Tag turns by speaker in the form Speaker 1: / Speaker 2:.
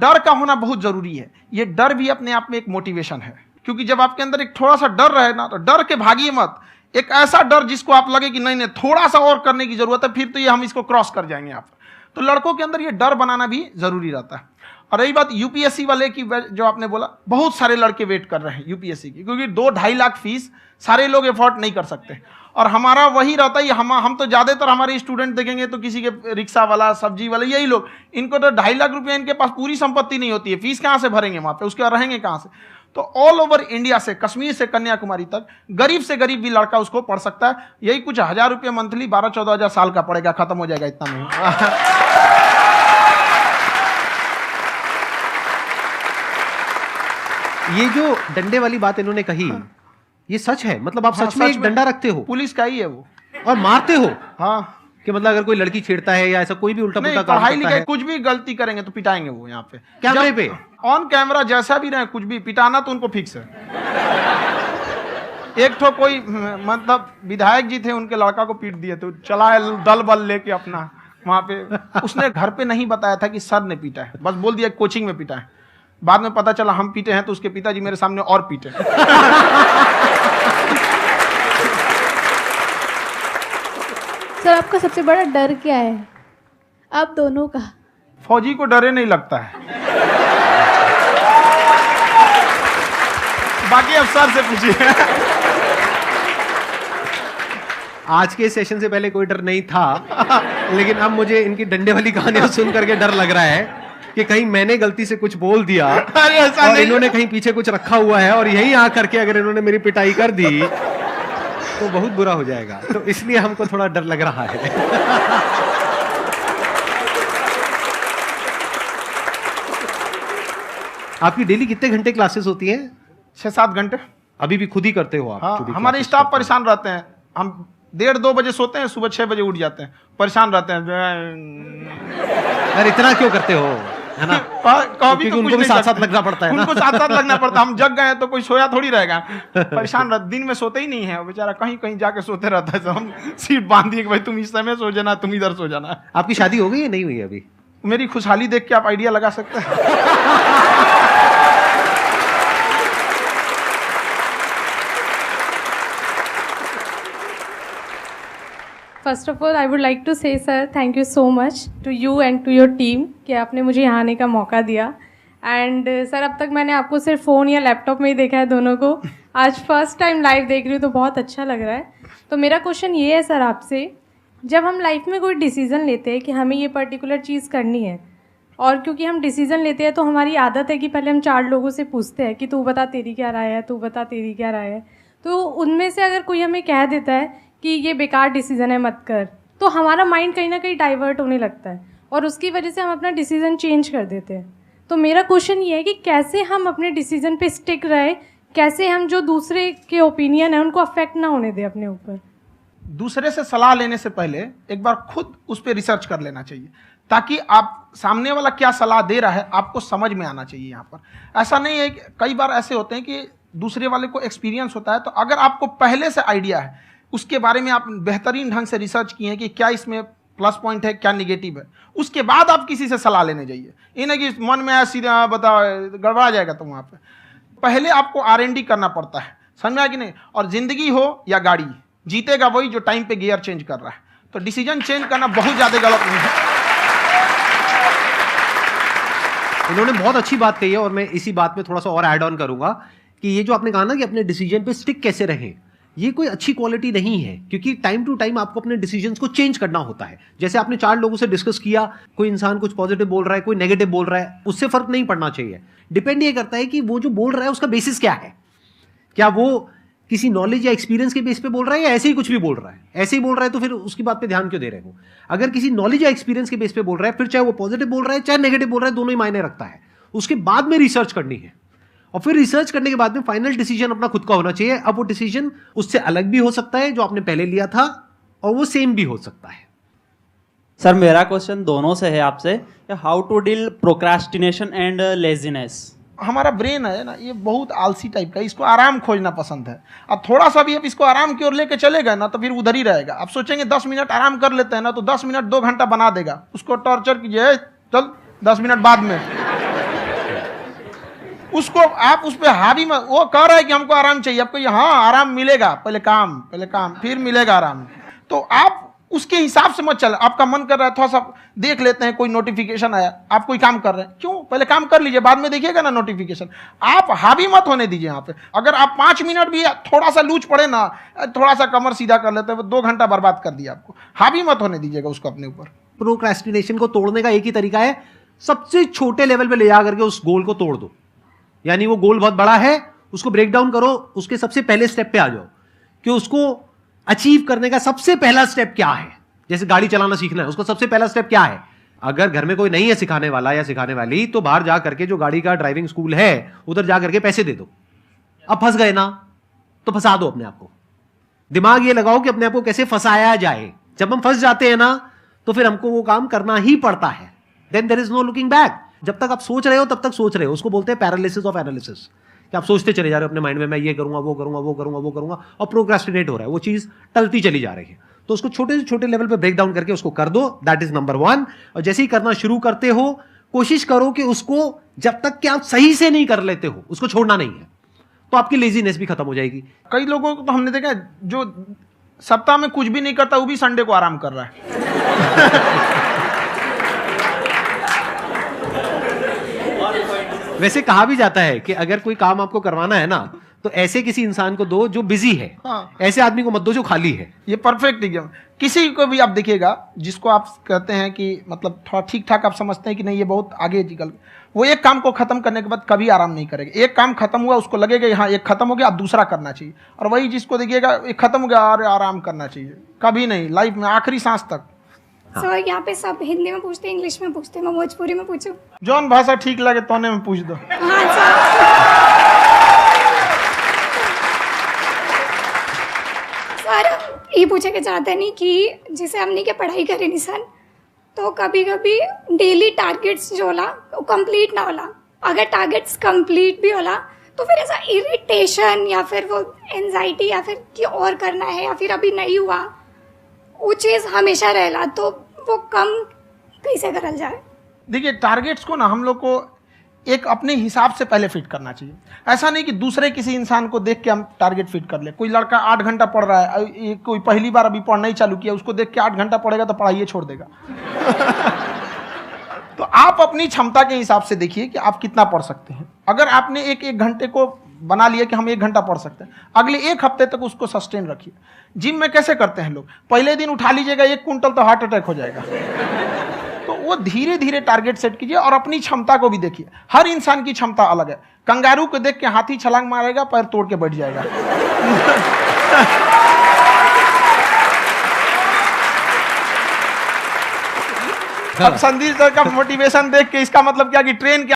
Speaker 1: डर का होना बहुत जरूरी है। ये डर भी अपने आप में एक मोटिवेशन है, क्योंकि जब आपके अंदर एक थोड़ा सा डर रहे ना, तो डर के भागिए मत। एक ऐसा डर जिसको आप लगे कि नहीं नहीं थोड़ा सा और करने की जरूरत है, फिर तो ये हम इसको क्रॉस कर जाएंगे यहाँ पर। तो लड़कों के अंदर ये डर बनाना भी जरूरी रहता है। और रही बात यूपीएससी वाले की, जो आपने बोला, बहुत सारे लड़के वेट कर रहे हैं यूपीएससी की, क्योंकि 2-2.5 लाख फीस सारे लोग एफोर्ड नहीं कर सकते। और हमारा वही रहता है, हम तो ज़्यादातर हमारे स्टूडेंट देखेंगे तो किसी के रिक्शा वाला, सब्जी वाला, यही लोग, इनको तो 2.5 लाख रुपया इनके पास पूरी संपत्ति नहीं होती है, फीस कहाँ से भरेंगे वहाँ पे, उसके बाद रहेंगे कहाँ से। तो ऑल ओवर इंडिया से, कश्मीर से कन्याकुमारी तक, गरीब से गरीब भी लड़का उसको पढ़ सकता है। यही कुछ 1000 रुपये मंथली, 12-14 हज़ार साल का पड़ेगा, खत्म हो जाएगा इतना में।
Speaker 2: ये जो डंडे वाली बात इन्होंने कही, ये सच है? मतलब आप सच में एक डंडा रखते हो?
Speaker 1: पुलिस का ही है वो।
Speaker 2: और मारते हो?
Speaker 1: हाँ,
Speaker 2: कि मतलब अगर कोई लड़की छेड़ता है या ऐसा कोई भी उल्टा पुल्टा काम
Speaker 1: पढ़ाई
Speaker 2: करता
Speaker 1: लिखाई
Speaker 2: है,
Speaker 1: कुछ भी गलती करेंगे तो पिटाएंगे वो यहाँ पे
Speaker 2: कैमरे पे,
Speaker 1: ऑन कैमरा, जैसा भी रहे, कुछ भी पिटाना तो उनको फिक्स है। एक तो कोई मतलब विधायक जी थे, उनके लड़का को पीट दिए, तो चला दल बल लेके अपना वहां पे। उसने घर पे नहीं बताया था कि सर ने पीटा है, बस बोल दिया कोचिंग में पीटा है। बाद में पता चला हम पीटे हैं, तो उसके पिताजी मेरे सामने और पीटे।
Speaker 3: सर आपका सबसे बड़ा डर क्या है, आप दोनों का?
Speaker 1: फौजी को डरे नहीं लगता है, बाकी अफसर से पूछिए।
Speaker 2: आज के सेशन से पहले कोई डर नहीं था, लेकिन अब मुझे इनकी डंडे वाली कहानियां सुन करके डर लग रहा है कि कहीं मैंने गलती से कुछ बोल दिया और इन्होंने कहीं पीछे कुछ रखा हुआ है, और यहीं आ करके अगर इन्होंने मेरी पिटाई कर दी तो बहुत बुरा हो जाएगा। तो इसलिए हमको थोड़ा डर लग रहा है। आपकी डेली कितने घंटे क्लासेस होती हैं?
Speaker 1: 6-7 घंटे।
Speaker 2: अभी भी खुद ही करते हो आप?
Speaker 1: हाँ, हमारे स्टाफ परेशान रहते हैं। हम 1:30-2 बजे सोते हैं, सुबह 6 बजे उठ जाते हैं, परेशान रहते हैं।
Speaker 2: यार इतना क्यों करते हो, है ना?
Speaker 1: कभी तो
Speaker 2: उनको भी साथ साथ लगना पड़ता है ना?
Speaker 1: उनको साथ साथ लगना पड़ता है। हम जग गए तो कोई सोया थोड़ी रहेगा, परेशान रहते, दिन में सोते ही नहीं है बेचारा, कहीं कहीं जाके सोते रहता है। तो हम सीट बांध दिए कि भाई तुम इस समय सो जाना, तुम इधर सो जाना।
Speaker 2: आपकी शादी हो गई या नहीं हुई अभी?
Speaker 1: मेरी खुशहाली देख के आप आइडिया लगा सकते हैं।
Speaker 4: First of all I would like to say sir thank you so much to you and to your team कि आपने मुझे यहाँ आने का मौका दिया। एंड सर अब तक मैंने आपको सिर्फ फ़ोन या लैपटॉप में ही देखा है दोनों को, आज फर्स्ट टाइम लाइव देख रही हूँ तो बहुत अच्छा लग रहा है। तो मेरा क्वेश्चन ये है सर आपसे, जब हम लाइफ में कोई डिसीज़न लेते हैं कि हमें ये पर्टिकुलर चीज़ करनी है, और क्योंकि हम डिसीज़न लेते हैं तो हमारी आदत है कि पहले हम 4 लोगों से पूछते हैं कि तू बता तेरी क्या राय है, तू बता तेरी क्या राय है। तो उनमें से अगर कोई हमें कह देता है कि ये बेकार डिसीज़न है मत कर, तो हमारा माइंड कहीं ना कहीं डाइवर्ट होने लगता है और उसकी वजह से हम अपना डिसीज़न चेंज कर देते हैं। तो मेरा क्वेश्चन ये है कि कैसे हम अपने डिसीज़न पे स्टिक रहे, कैसे हम जो दूसरे के ओपिनियन है उनको अफेक्ट ना होने दें अपने ऊपर।
Speaker 1: दूसरे से सलाह लेने से पहले एक बार खुद उस पर रिसर्च कर लेना चाहिए, ताकि आप सामने वाला क्या सलाह दे रहा है आपको समझ में आना चाहिए। यहाँ पर ऐसा नहीं है कि कई बार ऐसे होते हैं कि दूसरे वाले को एक्सपीरियंस होता है, तो अगर आपको पहले से आइडिया है, उसके बारे में आप बेहतरीन ढंग से रिसर्च किए हैं कि क्या इसमें प्लस पॉइंट है, क्या निगेटिव है, उसके बाद आप किसी से सलाह लेने जाइए। ये नहीं कि मन में ऐसी बता गड़बड़ा जाएगा। तो वहाँ पे पहले आपको R&D करना पड़ता है, समझ में आया कि नहीं? और जिंदगी हो या गाड़ी, जीतेगा वही जो टाइम पे गियर चेंज कर रहा है। तो डिसीजन चेंज करना बहुत ज़्यादा गलत नहीं है।
Speaker 2: इन्होंने बहुत अच्छी बात कही है और मैं इसी बात में थोड़ा सा और ऐड ऑन करूंगा कि ये जो आपने कहा ना कि अपने डिसीजन पे स्टिक कैसे रहें, ये कोई अच्छी क्वालिटी नहीं है, क्योंकि टाइम टू टाइम आपको अपने डिसीजंस को चेंज करना होता है। जैसे आपने 4 लोगों से डिस्कस किया, कोई इंसान कुछ पॉजिटिव बोल रहा है, कोई नेगेटिव बोल रहा है, उससे फर्क नहीं पड़ना चाहिए। डिपेंड ये करता है कि वो जो बोल रहा है उसका बेसिस क्या है, क्या वो किसी नॉलेज या एक्सपीरियंस के बेस पे बोल रहा है या ऐसे ही कुछ भी बोल रहा है। ऐसे ही बोल रहा है तो फिर उसकी बात पे ध्यान क्यों दे रहे हो। अगर किसी नॉलेज या एक्सपीरियंस के बेस पे बोल रहा है, फिर चाहे वो पॉजिटिव बोल रहा है चाहे नेगेटिव बोल रहा है, दोनों ही मायने रखता है। उसके बाद में रिसर्च करनी है और फिर रिसर्च करने के बाद में फाइनल डिसीजन अपना खुद का होना चाहिए। अब वो डिसीजन उससे अलग भी हो सकता है जो आपने पहले लिया था, और वो सेम भी हो सकता है।
Speaker 5: सर मेरा क्वेश्चन दोनों से है आपसे, how to deal procrastination and laziness.
Speaker 1: हमारा ब्रेन है ना, ये बहुत आलसी टाइप का, इसको आराम खोजना पसंद है। अब थोड़ा सा भी अब इसको आराम की ओर लेके चले गए ना तो फिर उधर ही रहेगा। आप सोचेंगे 10 मिनट आराम कर लेते हैं ना, तो 10 मिनट 2 घंटा बना देगा। उसको टॉर्चर कीजिए, चल 10 मिनट बाद में, उसको आप उस पर हावी मत, वो कह रहा है कि हमको आराम चाहिए, आपको हाँ आराम मिलेगा, पहले काम फिर मिलेगा आराम। तो आप उसके हिसाब से मत चल। आपका मन कर रहा है थोड़ा सा देख लेते हैं, कोई नोटिफिकेशन आया, आप कोई काम कर रहे हैं, क्यों पहले काम कर लीजिए, बाद में देखिएगा ना नोटिफिकेशन। आप हावी मत होने दीजिए यहाँ पे। अगर आप 5 मिनट भी थोड़ा सा लूज पड़े ना, थोड़ा सा कमर सीधा कर लेते हैं, 2 घंटा बर्बाद कर दिया आपको। हावी मत होने दीजिएगा उसको अपने ऊपर।
Speaker 2: प्रोक्रेस्टिनेशन को तोड़ने का एक ही तरीका है, सबसे छोटे लेवल पे ले जा करके उस गोल को तोड़ दो। यानी वो गोल बहुत बड़ा है, उसको ब्रेक डाउन करो, उसके सबसे पहले स्टेप पे आ जाओ कि उसको अचीव करने का सबसे पहला स्टेप क्या है। जैसे गाड़ी चलाना सीखना है, उसका सबसे पहला स्टेप क्या है। अगर घर में कोई नहीं है सिखाने वाला या सिखाने वाली, तो बाहर जा करके जो गाड़ी का ड्राइविंग स्कूल है उधर जा करके पैसे दे दो। अब फंस गए ना, तो फंसा दो अपने आप को। दिमाग ये लगाओ कि अपने आप को कैसे फंसाया जाए। जब हम फंस जाते हैं ना, तो फिर हमको वो काम करना ही पड़ता है। Then there is no looking back. जब तक आप सोच रहे हो तब तक सोच रहे हो, उसको बोलते हैं पैरालिसिस ऑफ एनालिसिस, कि आप सोचते चले जा रहे हो अपने माइंड में, मैं ये करूंगा वो करूंगा वो करूंगा वो करूंगा, और प्रोक्रेस्टिनेट हो रहा है, वो चीज टलती चली जा रही है। तो उसको छोटे से छोटे लेवल पे ब्रेक डाउन करके उसको कर दो, दैट इज नंबर 1। और जैसे ही करना शुरू करते हो, कोशिश करो कि उसको जब तक कि आप सही से नहीं कर लेते हो, उसको छोड़ना नहीं है, तो आपकी लेजीनेस भी खत्म हो जाएगी।
Speaker 1: कई लोगों को तो हमने देखा है, जो सप्ताह में कुछ भी नहीं करता, वो भी संडे को आराम कर रहा है।
Speaker 2: वैसे कहा भी जाता है कि अगर कोई काम आपको करवाना है ना, तो ऐसे किसी इंसान को दो जो बिजी है।
Speaker 1: हाँ।
Speaker 2: ऐसे आदमी को मत दो जो खाली है।
Speaker 1: ये परफेक्ट एग्जाम। किसी को भी आप देखिएगा जिसको आप कहते हैं कि मतलब थोड़ा ठीक ठाक आप समझते हैं कि नहीं ये बहुत आगे निकल, वो एक काम को खत्म करने के बाद कभी आराम नहीं करेगा। एक काम खत्म हुआ, उसको लगेगा हाँ एक खत्म हो गया, अब दूसरा करना चाहिए। और वही जिसको देखिएगा एक खत्म हो गया, अरे आराम करना चाहिए, कभी नहीं, लाइफ में आखिरी सांस तक।
Speaker 6: सर यहाँ पे सब हिंदी में पूछते हैं, इंग्लिश में पूछते हैं, मैं भोजपुरी में पूछूं?
Speaker 1: जौन भाषा ठीक लगे तोने में पूछ दो।
Speaker 6: हाँ सर। सर ये पूछे के चाहते नहीं कि जैसे हमने के पढ़ाई करे निशान, तो कभी कभी डेली टारगेट्स जो होला वो कंप्लीट ना होला। अगर टारगेट्स कंप्लीट भी होला तो फिर ऐसा इरिटेशन या फिर वो एंजाइटी या फिर कि और करना है या फिर अभी नहीं हुआ, वो चीज़ हमेशा रहेला। तो वो कम कैसे करल जाए?
Speaker 1: देखिए टारगेट्स को ना हम लोग को एक अपने हिसाब से पहले फिट करना चाहिए। ऐसा नहीं कि दूसरे किसी इंसान को देख के हम टारगेट फिट कर ले। कोई लड़का 8 घंटा पढ़ रहा है, कोई पहली बार अभी पढ़ना ही चालू किया, उसको देख के 8 घंटा पढ़ेगा तो पढ़ाइए छोड़ देगा। तो आप अपनी क्षमता के हिसाब से देखिए कि आप कितना पढ़ सकते हैं। अगर आपने एक घंटे को बना लिया कि हम 1 घंटा पढ़ सकते हैं, अगले 1 हफ्ते तक उसको सस्टेन रखिए। जिम में कैसे करते हैं लोग, पहले दिन उठा लीजिएगा 1 कुंटल तो हार्ट अटैक हो जाएगा। तो वो धीरे धीरे टारगेट सेट कीजिए और अपनी क्षमता को भी देखिए। हर इंसान की क्षमता अलग है। कंगारू को देख के हाथी छलांग मारेगा, पैर तोड़ के बैठ जाएगा। अब संदीप सर का मोटिवेशन देख के इसका मतलब क्या कि ट्रेन क्या